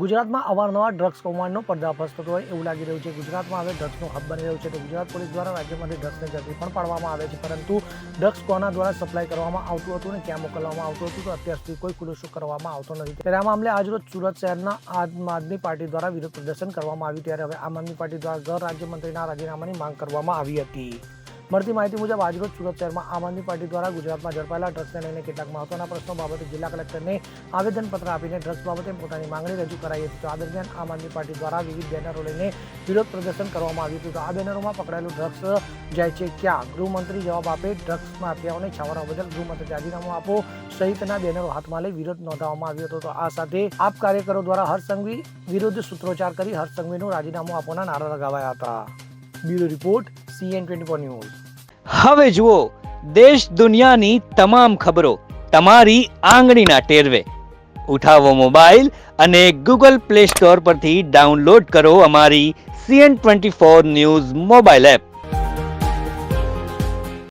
ગુજરાતમાં અવારનવાર ડ્રગ્સ કૌભાંડનો પર્દાફાશ થતો હોય એવું લાગી રહ્યું છે। ગુજરાતમાં હવે ડ્રગ્સનું હબ બની રહ્યું છે તો ગુજરાત પોલીસ દ્વારા રાજ્યમાંથી ડ્રગ્સને ઝડપી પણ પાડવામાં આવે છે, પરંતુ ડ્રગ્સ કોના દ્વારા સપ્લાય કરવામાં આવતું હતું અને ક્યાં મોકલવામાં આવતું હતું તો અત્યાર સુધી કોઈ ખુલાસો કરવામાં આવતો નથી। ત્યારે આ મામલે આજરોજ સુરત શહેરના આમ આદમી પાર્ટી દ્વારા વિરોધ પ્રદર્શન કરવામાં આવ્યું, ત્યારે હવે આમ આદમી પાર્ટી દ્વારા ગૃહ રાજ્યમંત્રીના રાજીનામાની માંગ કરવામાં આવી હતી। મળતી માહિતી મુજબ આજરોજ સુરત શહેરમાં આમ આદમી પાર્ટી દ્વારા ગુજરાતમાં ઝડપાયેલા ડ્રગ્સને લઈને કેટલાક મહત્વના પ્રશ્નો બાબતે જિલ્લા કલેક્ટરને આવેદનપત્ર આપીને ડ્રગ્સ બાબતે પોતાની માંગણી રજૂ કરાઈ હતી। તો આ દરમિયાન આમ આદમી પાર્ટી દ્વારા વિવિધ બેનરો લઈને વિરોધ પ્રદર્શન કરવામાં આવ્યું હતું। તો આ બેનરોમાં પકડાયેલું ડ્રગ્સ જાય છે ક્યાં, ગૃહમંત્રી જવાબ આપે, ડ્રગ્સ માફિયાઓને છાવરવા બદલ ગૃહમંત્રી રાજીનામું આપો સહિતના બેનરો હાથમાં લઈ વિરોધ નોંધાવવામાં આવ્યો હતો। તો આ સાથે આપ કાર્યકરો દ્વારા હર્ષ સંઘવી વિરુદ્ધ સૂત્રોચ્ચાર કરી હર્ષ સંઘવીનું રાજીનામું આપવાના નારા લગાવાયા હતા। Bureau report CN24 news. હવે જુઓ દેશ દુનિયાની તમામ ખબરો તમારી આંગળીના ટેરવે। ઉઠાવો મોબાઈલ અને Google Play Store પરથી ડાઉનલોડ કરો અમારી CN24 ન્યૂઝ મોબાઈલ એપ।